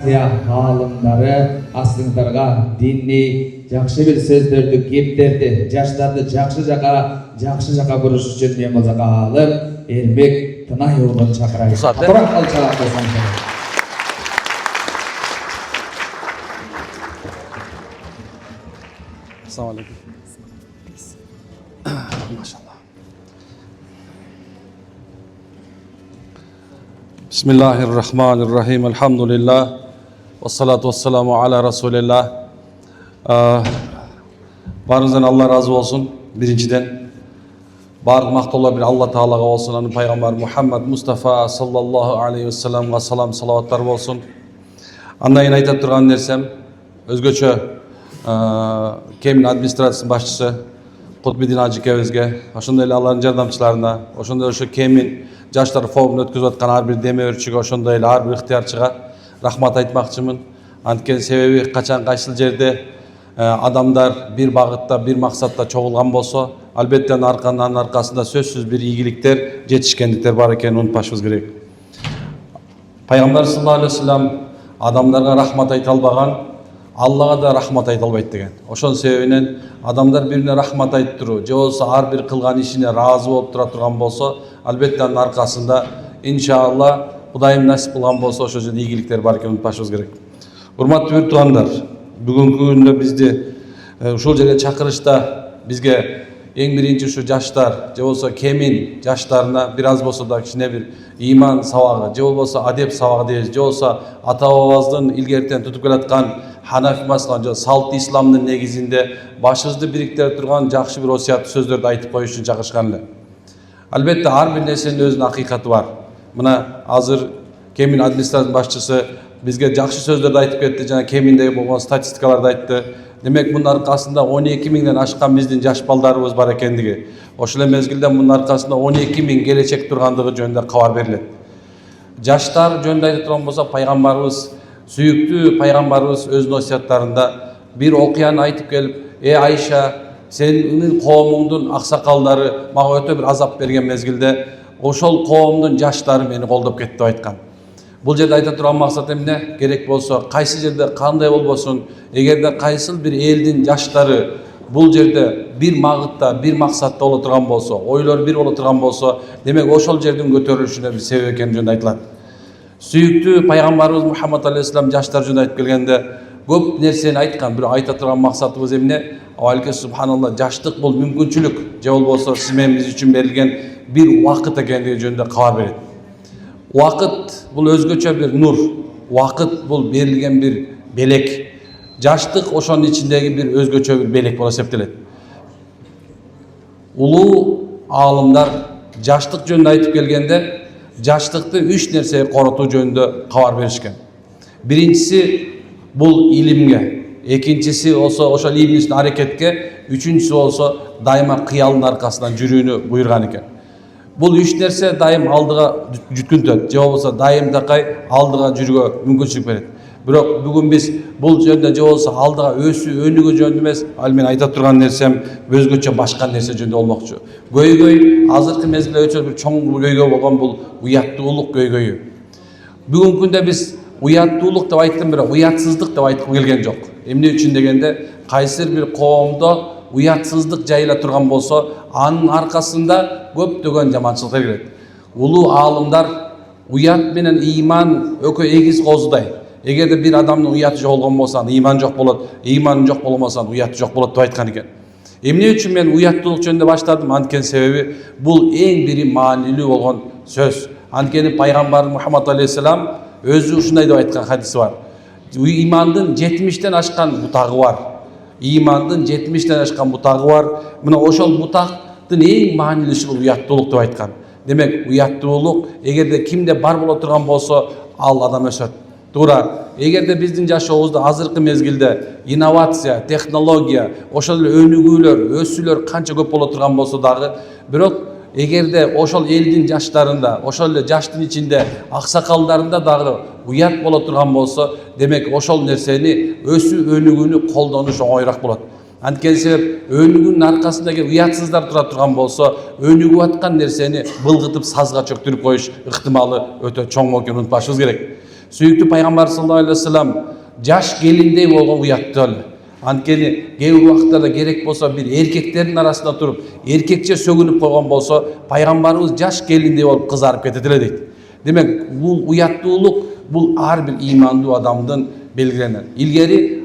партия ғалымдары астыңдарга динний жакшы бир сөздөрдү, кептерди, жаштарды жакшы жака буруш үчүн мен болсо каалым Эрмек Тынай уулун чакырайын. Туурак алчаак болсоң. Assalamu alaikum. Maşallah. Bismillahirrahmanirrahim. Elhamdülillah. Vessalatu vesselamu ala Resulillah. Barınızdan Allah razı olsun. Birinciden barık maqtollar bir Allah Teala'ga olsun. Anı Peygamber Muhammed Mustafa sallallahu aleyhi ve sellem'e salam salavatlar olsun. Anlayın aytap turgan nersem özgöçö Kemin administrasiyasının başçısı Kutbidin Hacıkevizge, oşondoy эле алардын жардамчыларына, oşondoy ошо Kemin жаштар форумун өткөзүп аткан ар бир демөөрчүгө, oşondoy эле ар бир ыктыярчыга рахмат айтмакчымын. Анткени себеби качан кайсыл жерде адамдар бир багытта, бир максатта чогулган болсо, албетте анын аркасында сөзсүз бир ийгиликтер, жетишкендиктер бар экенин унутпашыбыз керек. Пайгамбар саллаллаху алейхи ва саллям адамдарга рахмат айта албаган, Allah'a da rahmat ayta albayt деген. Ошон себебинен адамдар бирине рахмат айтып туруу, же болсо ар бир кылган ишине ыраазы болуп тура турган болсо, албетте анын аркасында иншалла Кудайым насип кылган болсо ошо жерде ийгиликтер бар экенин унутпашыбыз керек. Урматтуу бир туугандар, бүгүнкү күндө бизди ушул жерге чакырышта бизге эң биринчи ушу жаштар, же болсо Кемин жаштарына бир аз болсо да кичине бир ыйман сабагы, же болбосо адеп сабагы дейбиз, же болсо ата бабабыздын илгертен тутуп келаткан Ханафи мазхабы, салт исламдын негизинде башыбызды бириктире турган жакшы бир осуят сөздөрдү айтып коюш үчүн чакырышкан эле. Албетте ар бир нерсенин өзүнүн акыйкаты бар. Мына азыр Кемин администрасиянын башчысы бизге жакшы сөздөрдү айтып кетти, жана Кеминдеги болгон статистикаларды айтты. Демек мунун аркасында 12 миңден ашкан биздин жаш балдарыбыз бар экендиги, ошол эле мезгилде мунун аркасында 12 миң келечек тургандыгы жөнүндө кабар берилет. Жаштар жөнүндө айтып турган болсок, пайгамбарыбыз сүйүктүү пайгамбарыбыз өзүнүн осуяттарында бир окуяны айтып келип, Айша, сенин коомуңдун аксакалдары мага өтө бир азап берген мезгилде, ошол коомдун жаштары мени колдоп кетти деп айткан. Бул жерде айта турган максат эмне? Керек болсо, кайсы жерде кандай болбосун, эгерде кайсыл бир элдин жаштары бул жерде бир магытта, бир максатта боло турган болсо, ойлор бир боло турган болсо, демек ошол жердин көтөрүлүшүнө бир себеп экени жөнүндө айтылат. Сүйүктүү пайгамбарыбыз Мухаммад алейхиссалам жаштар жөнүндө айтып келгенде көп нерсени айткан. Бирок айта турган максатыбыз эмне? Авалке субханалла, жаштык бул мүмкүнчүлүк, же болбосо сиз менен биз үчүн берилген бир убакыт экендиги жөнүндө кабар берет. Убакыт бул өзгөчө бир нур, убакыт бул берилген бир белек. Жаштык ошонун ичиндеги бир өзгөчө бир белек болуп эсептелет. Улуу аалымдар жаштык жөнүндө айтып келгенде жаштыкты 3 нерсеге коротуу жөнүндө кабар беришкен. Биринчиси бул илимге, экинчиси болсо ошол илим үстүнө аракетке, үчүнчүсү болсо дайыма кыялдын аркасынан жүрүүнү буйрган экен. Бул 3 нерсе дайым алдыга жүткүнтөт, же болбосо дайым такай алдыга жүрүүгө мүмкүнчүлүк берет. Бирок бүгүн биз бул жөнүндө же болсо алдыга өсүү, өнүгүү жөнүндө эмес, ал мен айта турган нерсем өзгөчө башка нерсе жөнүндө болмокчу. Көйгөй азыркы мезгилде өчө бир чоң көйгөй болгон бул уяттуулук көйгөйү. Бүгүнкү күндө биз уяттуулук деп айттым, бирок уятсыздык деп айткым келген жок. Эмне үчүн дегенде, кайсыр бир коомдо уятсыздык жайыла турган болсо, анын аркасында көптөгөн жаманчылыктар келет. Улуу аалымдар уят менен ыйман экөө эгиз козудай. Эгерде бир адамдын уяты жоголгон болсо, ыйман жок болот, ыйман жок болбосо, уяты жок болот деп айткан экен. Эмне үчүн мен уяттуулук жөнүндө баштадым? Анткени себеби бул эң бири маанилүү болгон сөз. Анткени пайгамбар Мухаммад алейхиссалам өзү ушундай деп айткан хадиси бар. Ыймандын 70тен ашкан бутагы бар. Ыймандын 70тен ашкан бутагы бар. Мына ошол бутактын эң маанилүүсү бул уяттуулук деп айткан. Демек, уяттуулук эгерде кимде бар боло турган болсо, ал адам өсөт. Туура, эгерде биздин жашообузда азыркы мезгилде инновация, технология, ошол эле өнүгүүлөр, өсүүлөр канча көп боло турган болсо дагы, бирок эгерде ошол элдин жаштарында, ошол эле жаштын ичинде аксакалдарында дагы уят боло турган болсо, демек ошол нерсени өсүү, өнүгүүнү колдонуш оңойраак болот. Анткени себеп өнүгүүнүн аркасында эгер уятсыздар тура турган болсо, өнүгүп аткан нерсени былгытып сазга чөктүрүп коюш ыктымалы өтө чоң экенин унутпашыбыз керек. Süyüktü Peygamber sallallahu aleyhi ve sellem jaş gelindey bolgon uyattı öyle. Antkeni keyir wagtlarda gerek bolsa bir erkeklerin arasında turup erkekçe sөгүнүп койгон bolsa Peygamberimiz jaş gelindey bolup kızarıp ketediler deyт. Demek bu uyattуулuk bu har bir imandуу adamdın belgilenen. İlgeri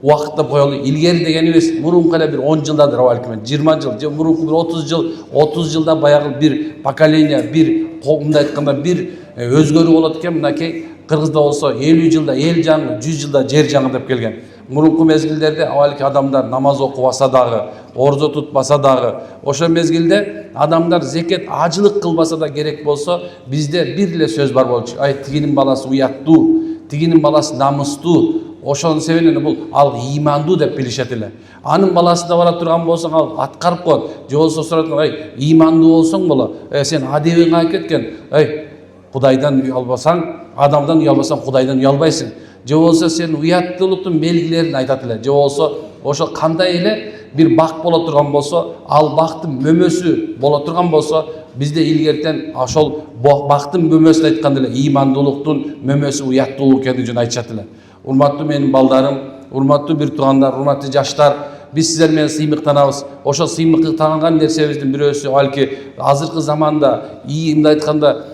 вакытта коелу. Илгери деген эмес, мурунку эле bir 10 жылдадыр балким, 20 жыл, мурунку bir 30 жылда баягы bir поколение, bir мындай айтканда bir өзгөрүү болот экен. Мынакей Кыргызда болсо 50 жылда эл жаңы, 100 жылда жер жаңы деп келген. Мурунку мезгилдерде авалки адамдар намаз окубаса дагы, орзо тутпаса дагы, ошол мезгилде адамдар зекет, ажылык кылбаса да керек болсо, бизде бир эле сөз бар болчу. Ай тигинин баласы уяттуу, тигинин баласы намыстуу. Ошонун себебинен бул ал имандуу деп билишет эле. Анын баласына бара турган болсоң ал аткарып коет. Же болсо сурат, ай имандуу болсоң боло, сен адебиң кайып кеткен. Ай Кудайдан уялбасаң, адамдан уялбасаң Кудайдан уялбайсың. Же болсо сен уяттуулуктун белгилерин айтат эле. Же болсо ошо кандай эле bir бак боло турган болсо, ал бактын мөмөсү боло турган болсо, бизде илгертен ошол бактын мөмөсүн айтканда эле имандуулуктун мөмөсү уяттуулук экендигин айтышат эле. Урматтуу менин балдарым, урматтуу бир туугандар, урматтуу жаштар, биз сиздер менен сыймыктанабыз. Ошол сыймыктанган нерсебиздин бирөөсү балки азыркы заманда мындай айтканда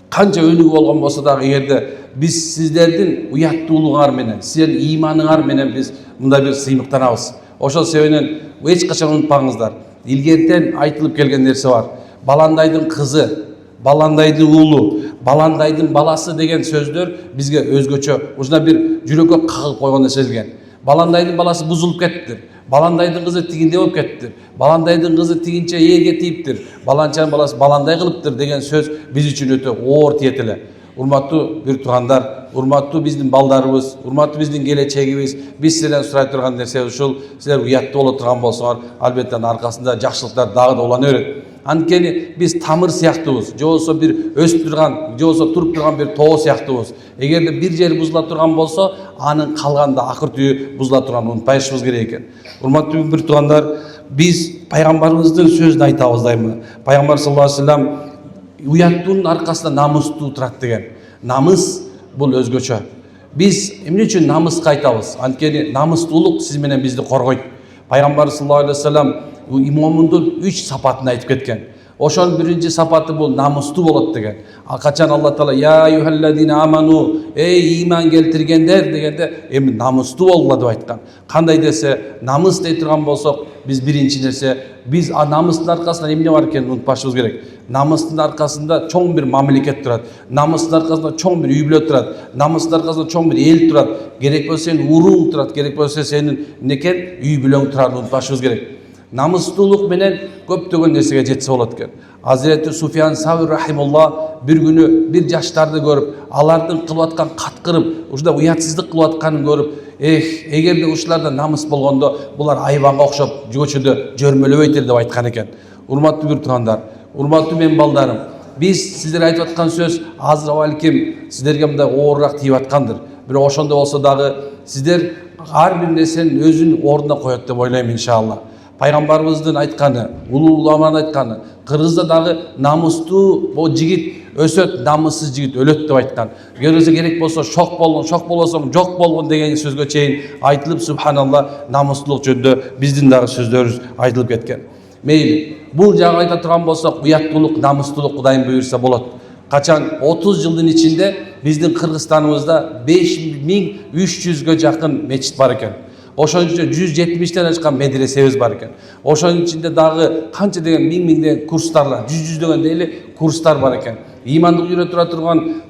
канча өнүгүү болгон болсо дагы, эгерде биз сиздердин уяттуулугуңар менен, сиздердин ыйманыңар менен биз мындай бир сыймыктанабыз. Ошол себебинен эч качан унутпаңыздар. Илгертен айтылып келген нерсе бар. Баландайдын кызы, баландайдын уулу, баландайдын баласы деген сөздөр бизге өзгөчө ушуна бир жүрөккө кагып койгондой сезилген. Баландайдын баласы бузулуп кеттир. Баландайдын кызы тигиндей болуп кеттир. Баландайдын кызы тигинче ээрге тийиптир. Баланчанын баласы баландай кылыптыр деген сөз биз үчүн өтө оор тиет эле. Урматтуу бир туугандар, урматтуу биздин балдарыбыз, урматтуу биздин келечегибиз, биз сиздерден сурай турган нерсе ушул: сиздер уяттуу боло турган болсоңор, албетте аркасында жакшылыктар дагы да улана берет. Анткени биз тамыр сыяктуубуз, же болсо бир өсүп турган, же болсо туруп турган бир тоо сыяктуубуз. Эгерде бир жери бузула турган болсо, анын калганда акыр түбү бузула турганын унутпашыбыз керек экен. Урматтуу бир туугандар, биз пайгамбарыбыздын сөзүн айтабыз дайыма. Пайгамбар саллаллаху алейхи вассалам уяттуунун аркасында намыстуу турат деген. Намыс бул өзгөчө. Биз эмне үчүн намыска айтабыз? Анткени намыстуулук сиз менен бизди коргойт. Пайгамбар саллаллаху алейхи вассалам имомундун 3 сапатын айтып кеткен. Ошонун биринчи сапаты бул намыстуу болот деген. Качан Алла Таала я юхалладина аману, эй иман келтиргендер дегенде эми намыстуу болгула деп айткан. Кандай десе, намыс дей турган болсок, биз биринчи нерсе, биз намыстын аркасында эмне бар экенин унутпашыбыз керек. Намыстын аркасында чоң бир мамлекет турат. Намыстын аркасында чоң бир үй бүлө турат. Намыстын аркасында чоң бир эл турат. Керек болсо сенин урууң турат, керек болсо сенин некен үй бүлөң турарын унутпашыбыз керек. Намыстуулук менен көптөгөн нерсеге жетсе болот экен. Азирети Суфиян Саври рахимулла бир күнү бир жаштарды көрүп, алардын кылып аткан каткырып, ушундай уятсыздык кылып атканын көрүп, эгерде ушуларда намыс болгондо, булар айбанга окшоп көчөдө жөрмөлөбөйт эле деп айткан экен. Урматтуу бир туугандар, урматтуу менин балдарым, биз сиздер айтып аткан сөз азыр балким сиздерге мындай оорураак тийип аткандыр. Бирок ошондой болсо дагы сиздер ар бир нерсенин өзүнүн ордуна коет деп ойлойм иншалла. Пайгамбарыбыздын айтканы, улуу уламанын айтканы, Кыргызда дагы намыстуу бо жигит өсөт, намыссыз жигит өлөт деп айткан. Керек болсо шок болбосоң жок болгон деген сөзгө чейин айтылып, субханалла, намыстуулук жөнүндө биздин дагы сөздөрүбүз айтылып кеткен. Мейли, бул жагы айта турган болсок, уяттуулук, намыстуулук Кудайым буйрса болот. Качан 30 жылдын ичинде биздин Кыргызстаныбызда 5300гө жакын мечит бар экен. Ошонун ичинде 170тен ашкан медресебиз бар экен. Ошонун ичинде дагы канча деген миң курстарлар, жүздөгөн эле курстар бар экен. Имандык үйрөтүп турган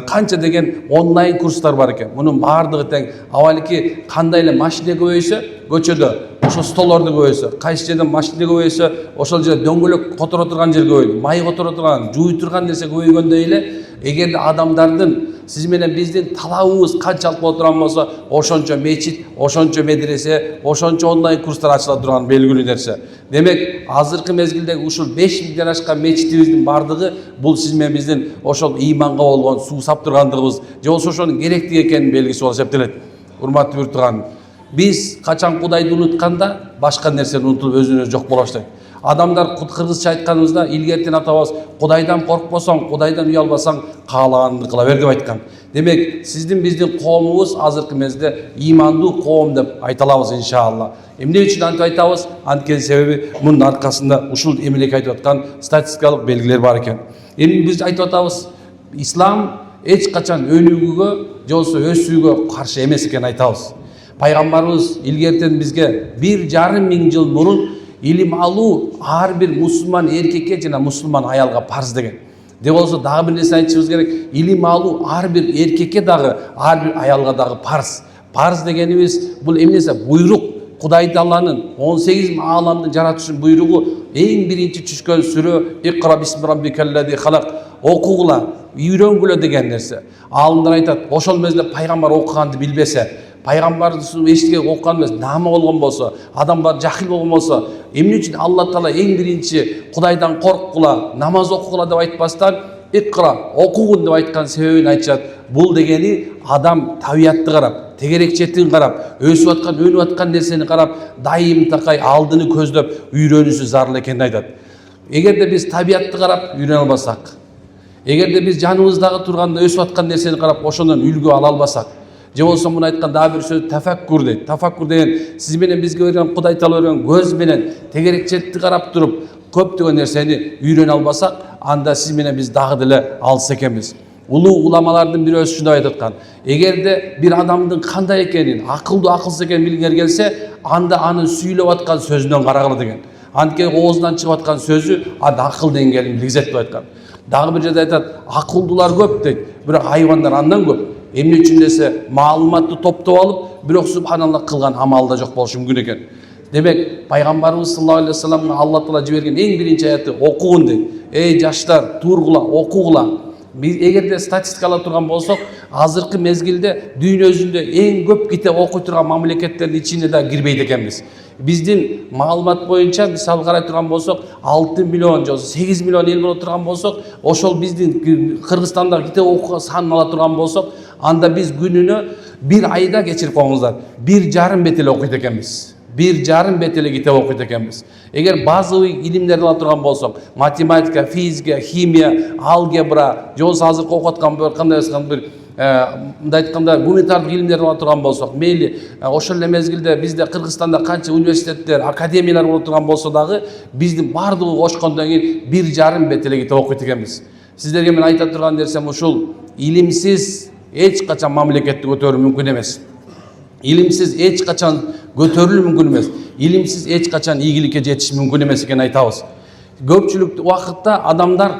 канча деген онлайн курстар бар экен. Мунун баардыгы тең авалки кандай эле машина көбөйсө, көчөдө ошо столорду көбөйсө, кайсы жерден машина көбөйсө, ошол жерде дөңгөлөк которо турган жер көбөйдү. Май которо турган, жууй турган нерсе көбөйгөндөй эле, эгерде адамдардын сиз менен биздин талабыбыз канчалык боло турган болсо, ошончо мечит, ошончо медресе, ошончо онлайн курстар ачыла турган белгилүү нерсе. Демек, азыркы мезгилдеги ушул 5000ден ашкан мечитибиздин бардыгы бул сиз менен биздин ошол ыйманга болгон суу сап тургандыгыбыз, же болсо ошонун керектиги экенин белгиси болуп эсептелет. Урматтуу бир тууган, биз качан Кудайды унутканда башка нерсени унутуп өзүнө жок боло баштайт. Адамдар кыргызча айтканыбызда илгертен атабыз Кудайдан коркпосоң, Кудайдан уялбасаң, каалаганыңды кыла бер деп айткан. Демек, сиздин биздин коомубуз азыркы мезгилде ыймандуу коом деп айта алабыз иншалла. Эмне үчүн антип айтабыз? Анткени себеби мунун аркасында ушул эмелек айтып аткан статистикалык белгилер бар экен. Эми биз айтып атабыз, ислам эч качан өнүгүүгө же болбосо өсүүгө каршы эмес экенин айтабыз. Пайгамбарыбыз илгертен бизге 1,5 миң жыл мурун илим алуу ар бир мусулман эркекке жана мусулман аялга парз деген. Де болсо дагы бир нерсе айтышыбыз керек. Илим алуу ар бир эркекке дагы, ар бир аялга дагы парз. Парз дегенибиз бул эмнесе? Буйрук. Кудай Тааланын 18 ааламды жаратышын буйругу эң биринчи түшкөн сүрө Иqra бисми rabbikalladi халак. Окугула, үйрөнгүлө деген нерсе. Алымдар айтат, ошол мезгилде пайгамбар окуганды билбесе, пайгамбарды эчтеке окуган эмес, наама болгон болсо, адамдар жахил болгон болсо, эмне үчүн Алла Таала эң биринчи Кудайдан корккула, намаз окугула деп айтпастан Иqra окугун деп айткан себебин айтышат. Бул дегени адам табиятты карап, тегерекчетин карап, өсүп аткан, өнүп аткан нерсени карап, дайым такай алдыны көздөп үйрөнүүсү зарыл экенин айтат. Эгерде биз табиятты карап үйрөнө албасак, эгерде биз жаныбыздагы турганда өсүп аткан нерсени карап ошондон үлгү ала албасак, же болсо муну айткан дагы бир сөз тафаккур дейт. Тафаккур деген сиз менен бизге берген Кудай Таала берген көз менен тегерекчетти карап туруп көптөгөн нерсени үйрөнө албасак, анда сиз менен биз дагы деле алыс экенбиз. Улуу уламалардын бири ушундай айтып аткан. Эгерде бир адамдын кандай экенин, акылдуу акылсыз экенин билгиңер келсе, анда анын сүйлөп аткан сөзүнөн карагыла деген. Анткени оозунан чыгып аткан сөзү анда акыл деңгээлин билгизет деп айткан. Дагы бир жерде айтат, акылдуулар көп дейт, бирок хайвандар андан көп. Эмне үчүн десе, маалыматты топтоп алып, бирок субханалла кылган амалы да жок болушу мүмкүн экен. Демек, пайгамбарыбыз саллаллаху алейхи вассаламга Алла Таала жиберген эң биринчи аяты окугун дейт. Эй жаштар, тургула, окугула. Biz эгерде статистикалап турган болсок, азыркы мезгилде дүйнө жүзүндө эң көп китеп окуй турган мамлекеттердин ичине да кирбейт экенбиз. Биздин маалымат боюнча мисал карай турган болсок, 6 миллион же 8 миллион эл боло турган болсок, ошол биздин Кыргызстанда китеп окуган санын ала турган болсок, анда биз күнүнө бир айда кечирип коюңуздар, 1,5 бет эле окуйт экенбиз. 1,5 бет эле китеп окуйт экенбиз. Эгер базовый илимдерди ала турган болсок, математика, физика, химия, алгебра, же болбосо азыркы окуп аткан кандай бир мындай айтканда гуманитардык илимдерди ала турган болсок, мейли ошол эле мезгилде бизде Кыргызстанда канча университеттер, академиялар боло турган болсо дагы биздин бардыгы кошкондон кийин 1,5 бет эле китеп окуйт экенбиз. Сиздерге мен айта турган нерсем ушул: илимсиз эч качан мамлекетти көтөрүү мүмкүн эмес. Илимсиз эч качан көтөрүлүү мүмкүн эмес. Илимсиз эч качан ийгиликке жетиш мүмкүн эмес экенин айтабыз. Көпчүлүк убакытта адамдар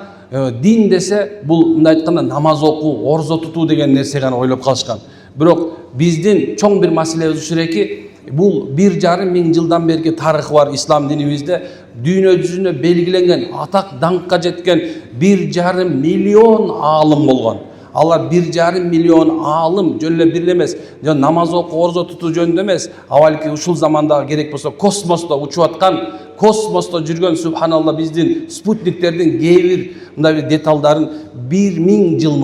дин десе бул мындай айтканда намаз окуу, орзо тутуу деген нерсе гана ойлоп калышкан. Бирок биздин чоң бир маселебиз ушул эки, бул 1,5 миң жылдан берки тарыхы бар ислам динибизде дүйнө жүзүнө белгиленген, атак даңкка жеткен 1,5 миллион аалым болгон. Алар 1,5 миллион аалым жөн эле бир эмес, намаз окуу, орзо тутуу жөнүндө эмес, балки ушул заманда керек болсо космосто учуп аткан, космосто жүргөн субханалла биздин спутниктердин кээ бир мындай бир деталдарын 1000 жыл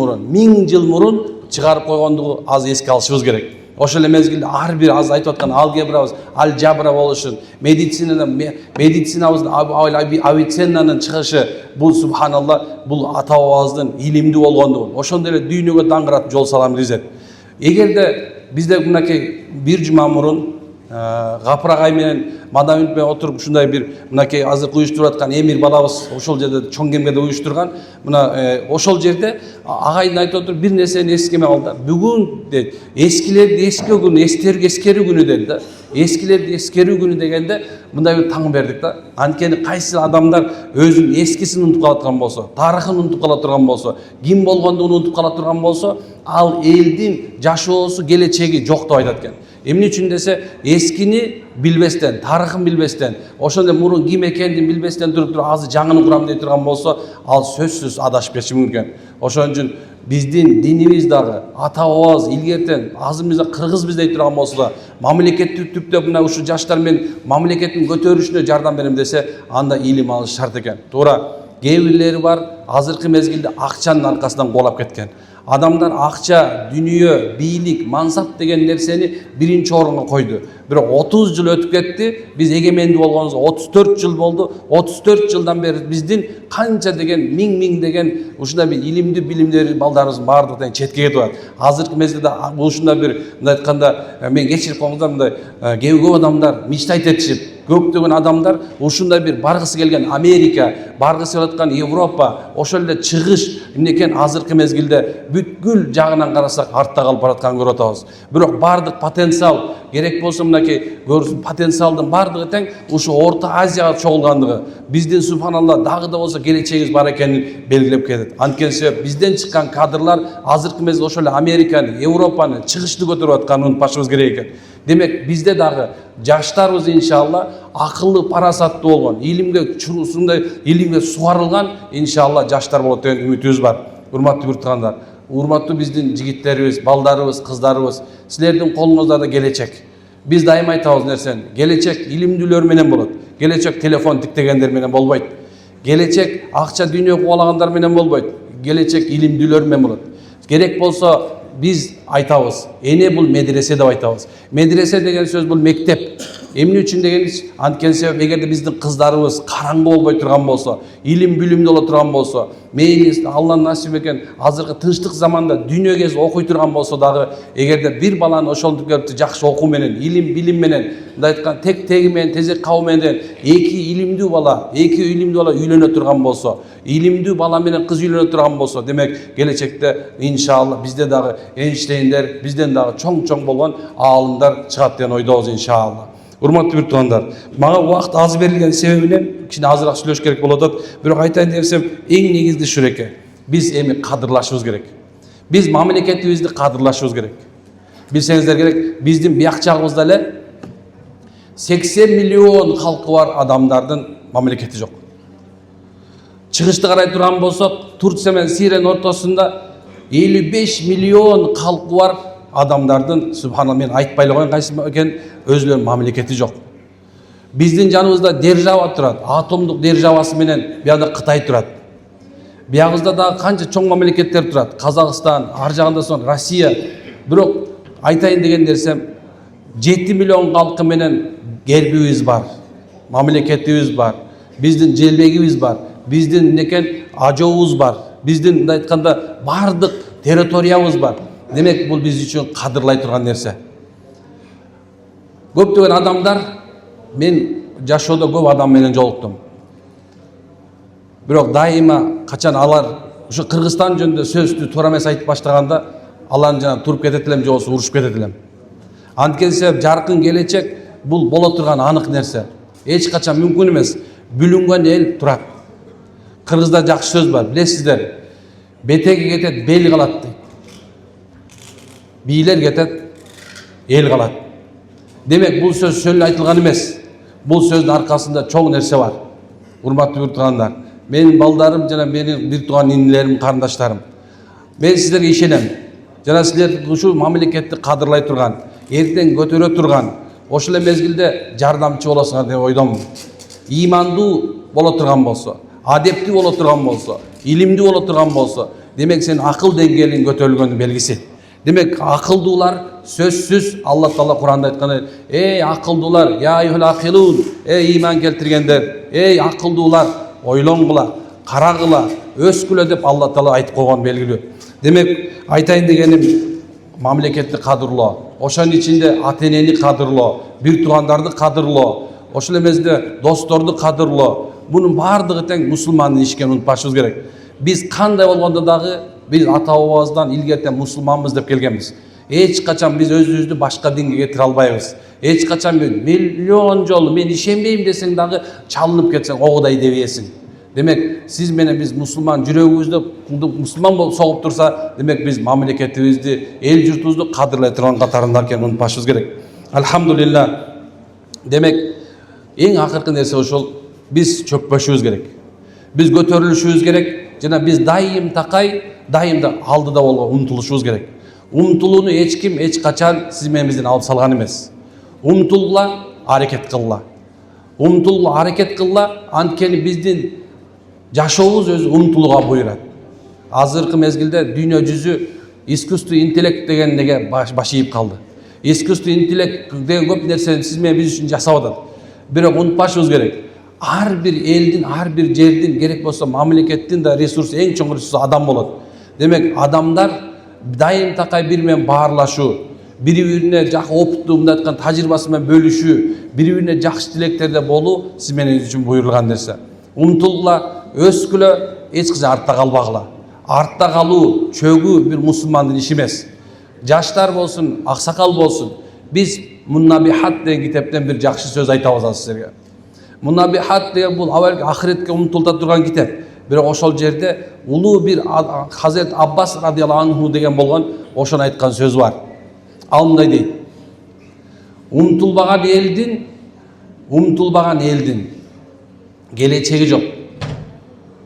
мурун чыгарып койгондугу аз эске алышыбыз керек. Ошол эле мезгилде ар бир аз айтып аткан алгебрабыз, алжабра болушун, медицинабыздын авиценнанын чыгышы, бул субханалла, бул ата бабабыздын илимдүү болгондугун, ошондой эле дүйнөгө даңгыратып жол салам дизет. Эгерде бизде мынакей бир жума мурун Гапыр агай менен Мадамин менен отуруп ушундай бир мынакей азыркы уюштуруп аткан Эмир балабыз ошол жерде чоң кемгеде уюштурган, мына ошол жерде агайдын айтып отуруп бир нерсени эскеме алды. Бүгүн дейт, эскилерди эскерүү күнү, эскерүү күнү деди да. Эскилерди эскерүү күнү дегенде мындай бир таң бердик да. Анткени кайсы адамдар өзүнүн эскисин унутуп кала турган болсо, тарыхын унутуп кала турган болсо, ким болгондугун унутуп кала турган болсо, ал элдин жашоосу, келечеги жок деп айтат экен. Эмне үчүн десе, эскини билбестен, тарыхын билбестен, ошондо мурун ким экенин билбестен туруп азыр жаңыны курам дей турган болсо, ал сөзсүз адашып кетиши мүмкүн. Ошон үчүн биздин динибиз дагы, ата бабабыз илгертен азырбызда кыргызбыз дей турган болсо да, мамлекеттик түптөп мына ушул жаштар менен мамлекеттин көтөрүшүнө жардам берем десе, анда илим алыш шарт экен. Туура, кээ бирлери бар, азыркы мезгилде акчанын аркасынан куулап кеткен. Адамдар акча, дүнүйө, бийлик, мансап деген нерсени биринчи орунга койду. Бирок 30 жыл өтүп кетти. Биз эгемендүү болгонубузга 34 жыл болду. 34 жылдан бери биздин канча деген миң деген ушундай бир илимдүү билимдер балдарыбыздын баардыгы тең четке кетип атат. Азыркы мезгилде ушундай бир мындай айтканда мен кечирип коюңуздар, мындай көп адамдар мечтать этишип, көптөгөн адамдар ушундай бир баргысы келген Америка, баргысы келип аткан Европа, ошол эле чыгыш эмне азыркы мезгилде бүткүл жагынан карасак артта калып баратканын көрүп атабыз. Бирок бардык потенциал керек болсо мынакей потенциалдын бардыгы тең ушу Орто Азияга чогулгандыгы, биздин субханалла дагы да болсо келечегибиз бар экенин белгилеп кетет. Анткени себеп бизден чыккан кадрлар азыркы мезгилде ошол эле Американы, Европаны чыгышты көтөрүп атканын унутпашыбыз керек экен. Демек бизде дагы жаштарыбыз иншалла акыллы, парасаттуу болгон, илимге сугарылган иншалла жаштар болот деген үмүтүбүз бар. Урматтуу буртугандар, урматтуу биздин жигиттерибиз, балдарыбыз, кыздарыбыз, силердин колуңуздарда келечек. Биз дайыма айтабыз нерсени, келечек илимдүүлөр менен болот. Келечек телефон тиктегендер менен болбойт. Келечек акча дүйнө кубалагандар менен болбойт. Келечек илимдүүлөр менен болот. Керек болсо biz айтабыз. Эне бул медресе деп айтабыз. Медресе деген сөз бул мектеп. Эмне үчүн дегенибиз, анткени себеп эгерде биздин кыздарыбыз караңгы болбой турган болсо, илим билимдүү боло турган болсо, мейли Алла насип экен азыркы тынчтык заманда дүйнө кез окуй турган болсо дагы, эгерде бир баланы ошентип келип жакшы окуу менен, илим билим менен, мындай айткан теги менен, тезек кабы менен эки илимдүү бала үйлөнө турган болсо, илимдүү бала менен кыз үйлөнө турган болсо, демек келечекте иншалла бизде дагы Эйнштейндер, бизден дагы чоң болгон аалымдар чыгат деген ойдобуз иншалла. Урматтуу буртугандар, мага убакыт аз берилген себебинен кичине азыраак сүйлөш керек болуп атат. Бирок айтайын десем, эң негизги шуреке, биз эми кадырлашыбыз керек. Биз мамлекетибизди кадырлашыбыз керек. Билсеңиздер керек, биздин бияк жагыбызда эле 80 миллион халкы бар адамдардын мамлекети жок. Чыгышты карай турган болсок, Турция менен Сириянын ортосунда 55 миллион халкы бар адамдардын, субханалла, мен айтпай эле коеюн кайсы экен, өзүлөрүнүн мамлекети жок. Биздин жаныбызда держава турат, атомдук державасы менен биякта Кытай турат. Биягыбызда дагы канча чоң мамлекеттер турат, Казакстан, ар жагында соң Россия. Бирок айтайын деген нерсем, 7 миллион халкы менен гербибиз бар, мамлекетибиз бар, биздин желбегибиз бар, биздин некен ажообуз бар, биздин мындай айтканда бардык территориябыз бар. Демек бул биз үчүн кадырлай турган нерсе. Көптөгөн адамдар, мен жашоодо көп адам менен жолуктум. Бирок дайыма качан алар ушу Кыргызстан жөнүндө сөздү туура эмес айтып баштаганда, алардын жанынан туруп кетет элем, же болбосо урушуп кетет элем. Анткени себеп жаркын келечек бул боло турган анык нерсе. Эч качан мүмкүн эмес. Бүлүнгөн эл турат. Кыргызда жакшы сөз бар, билесиздер. Бетеги кетет, бел калат дейт. Бийлер кетет, эл калат. Демек бул сөз сөйлө айтылган эмес. Бул сөздүн аркасында чоң нерсе бар. Урматтуу буртугандар, менин балдарым жана менин бир тууган инилерим, карындаштарым. Мен сиздерге ишенем. Жана силер ушу мамлекетти кадырлай турган, эртең көтөрө турган, ошол эле мезгилде жардамчы болосуңар деп ойдомун. Имандуу боло турган болсо, адептүү боло турган болсо, илимдүү боло турган болсо, демек сен акыл деңгээлиң көтөрүлгөндүн белгиси. Демек акылдуулар сөзсүз Алла Таала Куранда айткандай, эй акылдуулар, я айюхал акилун, эй иман келтиргендер, эй акылдуулар, ойлонгула, карагыла, өскүлө деп Алла Таала айтып койгон белгилүү. Демек айтайын дегеним, мамлекетти кадырлоо, ошонун ичинде ата-энени кадырлоо, бир туугандарды кадырлоо, ошол эмесде досторду кадырлоо. Бунун баардыгы тең мусулмандын иши экенин унутпашыбыз керек. Биз кандай болгондо дагы biz ata-babamızdan ilgili musulmanбыз деп келгенбиз. Эч качан биз өзүбүздү башка динге кетире албайбыз. Эч качан миллион жолу мен ишенбейм десең дагы чалынып кетсең огудай дебейсиң. Демек сиз менен биз мусулман жүрөгүбүздө мусулман болуп согуп турса, демек биз мамлекетибизди, эл журтубузду кадырлай турган катарында экенин унутпашыбыз керек. Алхамдулилла. Демек эң акыркы нерсе ошол, биз чөкпөшүбүз керек. Биз көтөрүлүшүбүз керек. Жана биз дайым такай, дайымда алдыда болго умтулушубуз керек. Умтулууну эч ким эч качан сиз менен бизден алып салган эмес. Умтулгула, аракет кылгыла. Умтулгула, аракет кылгыла, анткени биздин жашообуз өзү умтулууга буйрат. Азыркы мезгилде дүйнө жүзү искусственный интеллект деген неге баш ийип калды. искусственный интеллект деген көп нерсени сиз менен биз үчүн жасап атат. Бирок унутпашыбыз керек. Ар бир элдин, ар бир жердин, керек болсо мамлекеттин да ресурсу, эң чоң ресурсу адам болот. Демек, адамдар дайым такай бири менен баарлашуу, бири-бирине жак опыттуу мындай айткан тажрыйбасы менен бөлүшүү, бири-бирине жакшы тилектерде болуу сиз менен үчүн буйрулган нерсе. Умтулгула, өскүлө, эч качан артта калбагыла. Артта калуу чөгүү бир мусулмандын иши эмес. Жаштар болсун, аксакал болсун, биз Муннабихат деген китептен бир жакшы сөз айтабыз силерге. Муннабихат деген бул авалки ахиретке умтулта турган китеп. Бирок ошол жерде улуу бир Хазрет Аббас радиаллаху анху деген болгон ошону айткан сөзү бар. Ал мындай дейт: умтулбаган элдин келечеги жок.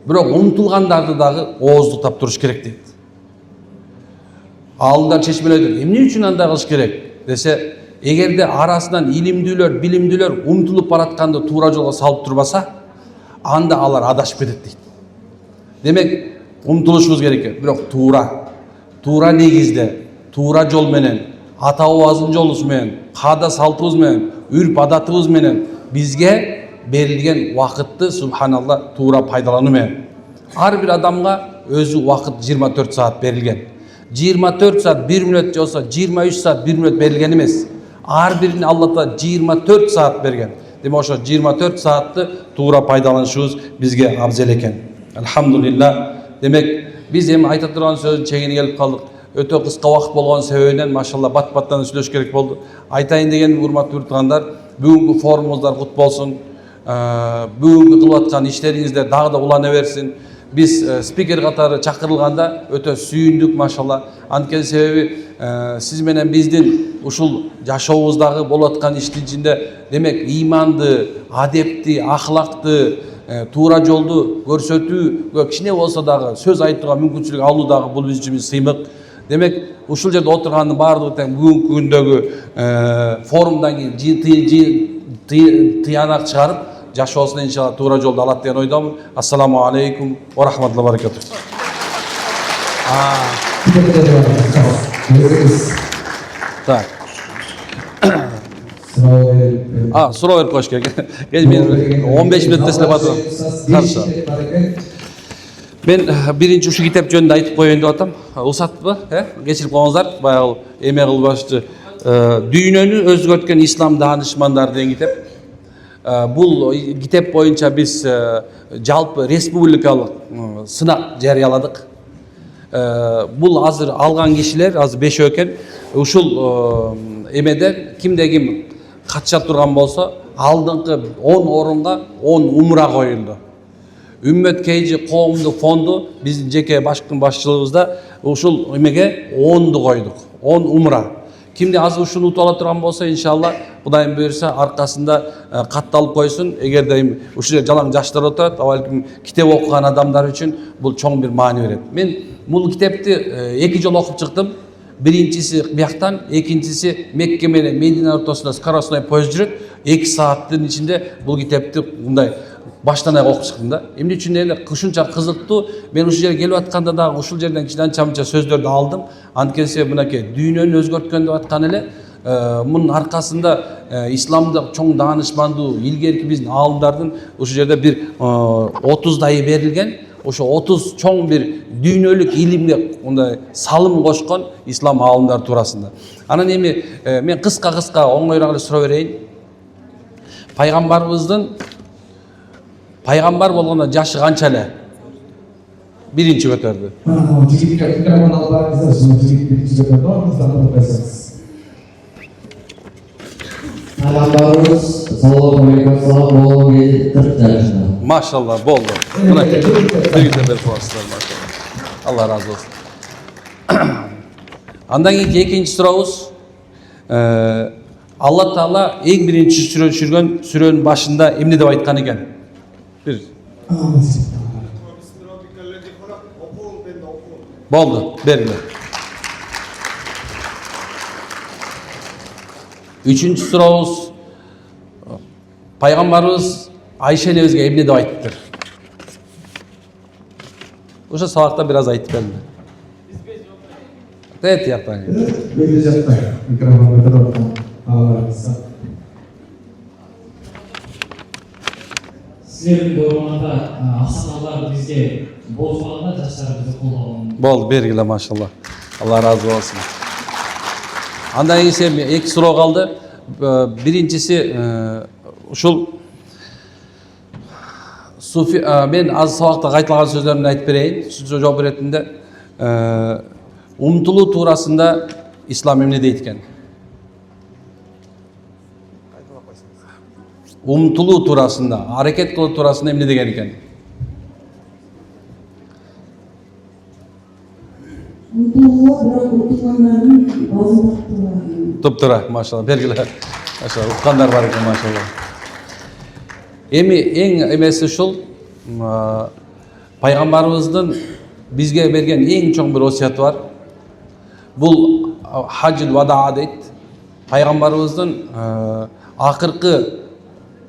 Бирок умтулгандарды дагы ооздуктап туруш керек дейт. Алдындар чечмелейди. Эмне үчүн андай кылыш керек десе, эгерде арасынан илимдүүлөр, билимдүүлөр умтулуп баратканды туура жолго салып турбаса, анда алар адашып кетет дейт. Демек, умтулушубуз керек. Бирок туура негизде, туура жол менен, ата бабабыздын жолубуз менен, каада салтыбыз менен, үрп адатыбыз менен бизге берилген убакытты субханалла туура пайдалануу менен. Ар бир адамга өзү убакыт 24 саат берилген. 24 саат 1 мүнөт болсо 23 саат 1 мүнөт берилген эмес. Ар бирине Алла Таала 24 саат берген. Демек ошо 24 саатты туура пайдаланышыбыз бизге абзел экен. Алхамдулилла. Демек, биз эми айта турган сөздүн чегине келип калдык. Өтө кыска убакыт болгон себебинен машалла бат-баттан сүйлөш керек болду. Айтайын деген урматтуу уртугандар, бүгүнкү форумубуздар кут болсун. Бүгүнкү кылып аткан иштериңиздер дагы да улана берсин. Биз спикер катары чакырылганда өтө сүйүндүк машалла. Анткени себеби сиз менен биздин ушул жашообуздагы болуп аткан иштин ичинде демек ыйманды, адепти, ахлакты, туура жолду көрсөтүү, кичине болсо дагы сөз айтууга мүмкүнчүлүк алуу дагы бул биз үчүн сыймык. Демек, ушул жерде отургандын баардыгы тең бүгүнкү күндөгү форумдан кийин тыянак чыгарып, жашоосуна иншалла туура жолду алат деген ойдомун. Ассаламу алейкум ва рахматуллахи ва баракатух. Так. Суроо берип коюш керек. Мен 15 мүнөт теслеп атам. Каршы. Мен биринчи ушу китеп жөнүндө айтып коеюн деп атам. Усатпы? Кечирип коюңуздар. Баягы эме кылбашчы дүйнөнү өзгөрткөн ислам даанышмандары деген китеп. Бул китеп боюнча биз жалпы республикалык сынак жарыяладык. Бул азыр алган кишилер азыр 5 экен. Ушул эмеден кимде ким катышат турган болсо, алдыңкы 10 орунга 10 умра коюлду. Үммөт Кейжи коомдук фонду биздин жеке башчылыгыбызда ушул эмеге 10ду койдук. 10 умра. Кимде азыр ушуну утуп ала турган болсо, иншалла Кудайым буйрса аркасында катталып койсун. Эгерде ушул жерде жалаң жаштар отурат, балким китеп окуган адамдар үчүн бул чоң бир маани берет. Мен бул китепти 2 жолу окуп чыктым. Биринчиси бияктан, экинчиси Мекке менен Медина ортосунда скоростной поезд жүрөт. 2 сааттын ичинде бул китепти мындай баштан аяк окуп чыктым да. Эмне үчүн эле ушунча кызыктуу. Мен ушул жерге келип атканда дагы ушул жерден кичинче сөздөрдү алдым. Анткени себеби мынакей дүйнөнү өзгөрткөн деп аткан эле мунун аркасында исламда чоң даанышмандуу илгерки биздин аалымдардын ушул жерде бир 30 дайы берилген. Ошо 30 чоң бир дүйнөлүк илимге мындай салым кошкон ислам аалымдары туурасында. Анан эми мен кыска оңойраак эле суроо берейин. Пайгамбар болгондо жашы канча эле? Биринчи көтөрдү. Пайгамбарыбыз саллаллаху алейхи ва саллям болгон кезде 40 жашында. Машалла, болду. Мына бирге берип коесуздар, машалла. Алла разы болсун. Андан кийинки экинчи сурообуз. Алла Таала эң биринчи сүрө түшүргөн сүрөнүн башында эмне деп айткан экен? Бир. Болду, бергиле. Үчүнчү сурообуз. Пайгамбарыбыз Айша энебизге эмне деп айттыр? Ошо сабакта бир аз айтып берди. Тет яптан. Бейлі жақта микрофон көтеріп отқан ағаларымызға. Сіздердің доруманда ақсақалдар бізге болғанда жастар бізді қолдаған. Болды, бергілі, машалла. Алла разы болсын. Андан кейін сен екі сұрау қалды. Біріншісі ушул суфи мен аз сабақта айтылған сөздерімді айтып берейін. Жауап беретінде умтулуу туурасында ислам эмне дейт экен? Умтулуу туурасында, аракет кылуу туурасында эмне деген экен? Туп-тура, машалла, бергиле. Машалла, уккандар бар экен, машалла. Эми эң эмеси ушул пайгамбарыбыздын бизге берген эң чоң бир осуяты бар. Бул хаджил вада дейт. Пайгамбарыбыздын акыркы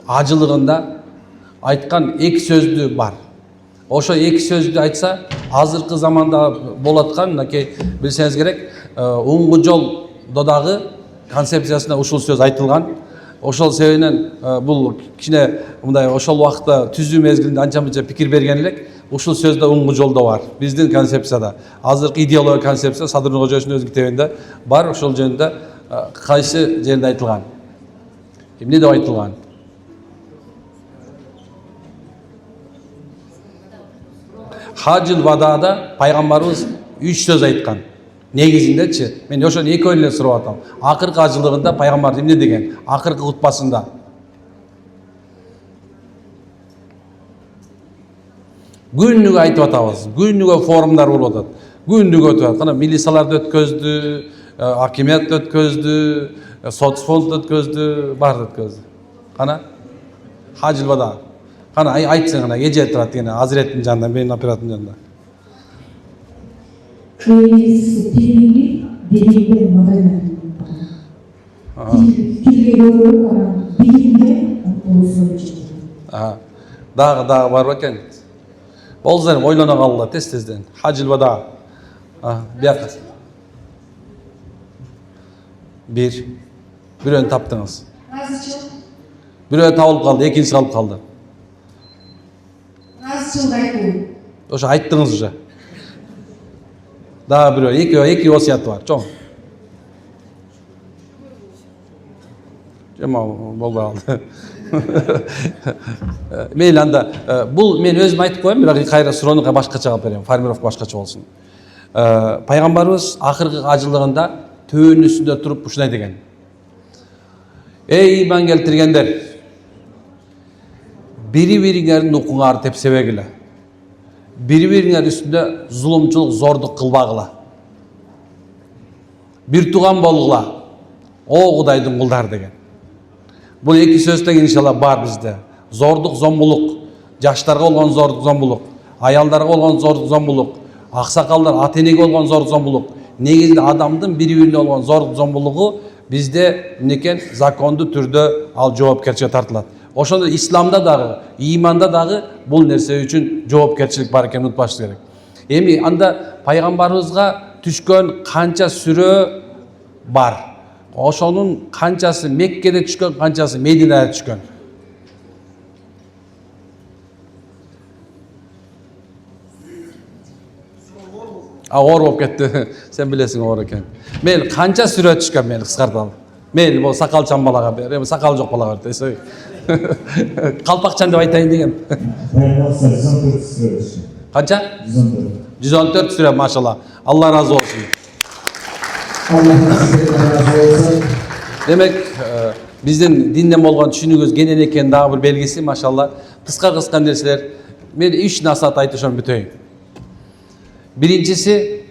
ажылыгында айткан эки сөздү бар. Ошо эки сөздү айтса, азыркы заманда болаткан, мынакей билсеңиз керек, уңгу жолдо дагы концепциясында ушул сөз айтылган. Ошол себебинен бул кичине мындай ошол убакта түзүү мезгилинде анча-мынча пикир берген элек, ушул сөздө уңгу жолдо бар. Биздин концепцияда, азыркы идеология концепция Садыр Нуркожоевичтин өзүнүн китебинде бар, ошол жөнүндө кайсы жерде айтылган? Эмне деп айтылган? Хаджил вадада пайгамбарыбыз 3 сөз айткан. Негизиндечи, мен ошону экөөнү эле сурап атам. Акыркы ажылыгында пайгамбар эмне деген? Акыркы кутбасында. Күнүгө айтып атабыз. Күнүгө форумдар болуп атат. Күнүгө өтүп атат. Кана милицияларды өткөздү, акимиятты өткөздү, соцфонд өткөздү, баарды өткөздү. Кана Хаджил вада. Кана айтсаң кана эже турат деген Азиреттин жанында, менин операттын жанында. Дагы бар экен. Болзар ойлоно калды тез-тезден. Хаджил вада. Бияка. Бирөөнү таптыңыз. Бирөө табылып калды, экинчиси калып калды. Ошо айттыңыз уже. Дагы бирөө, эки осуят бар, чоң. Жема болбой калды. Мейли анда, бул мен өзүм айтып коем, бирок кайра суроону башкача кылып берем, формировка башкача болсун. Пайгамбарыбыз акыркы ажылыгында төбөнүн үстүндө туруп ушундай деген. Эй иман келтиргендер, бири-бириңердин укуңарды тепсебегиле. Бири-бириңер үстүндө зулумчулук, зордук кылбагыла. Бир туган болгула. О Кудайдын кулдары деген. Бул эки сөздөн иншалла бар бизде. Зордук, зомбулук, жаштарга болгон зордук, зомбулук, аялдарга болгон зордук, зомбулук, аксакалдар, ата-энеге болгон зордук, зомбулук. Негизинде адамдын бири-бирине болгон зордук, зомбулугу бизде эмнекен закондуу түрдө ал жоопкерчиликке тартылат. Ошондо исламда дагы, иманда дагы бул нерсе үчүн жоопкерчилик бар экенин унутпашыбыз керек. Эми анда пайгамбарыбызга түшкөн канча сүрө бар. Ошонун канчасы Меккеде түшкөн, канчасы Мединада түшкөн. Оор болуп кетти. Сен билесиң оор экен. Мен канча сүрө түшкөн, мен кыскарталы. Мен бул сакалчан балага бер, эми сакал жок балага бер. Калпакчан деп айтайын деген. Канча? 114 сүрө, машалла. Алла разы болсун. Демек, биздин динден болгон түшүнүгүбүз кенен экен дагы бир белгиси, машалла. Кыска нерселер. Мен 3 насаат айтып ошону бүтөйүн. Биринчиси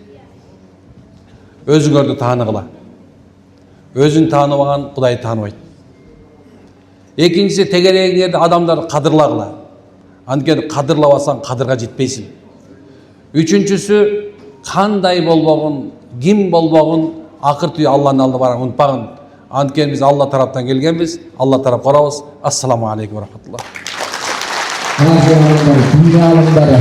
өзүңөрдү тааныгыла. Өзүн тааныбаган Кудай тааныбайт. Экинчиси тегерегиңерди адамдар кадырлагыла. Анткени кадырлабасаң кадырга жетпейсиң. Үчүнчүсү кандай болбогун, ким болбогун акыртыы Алланын алдына барып унутпагын. Анткени биз Алла тараптан келгенбиз, Алла тарап карабыз. Ассаламу алейкум ва рахматуллах. Алымдары,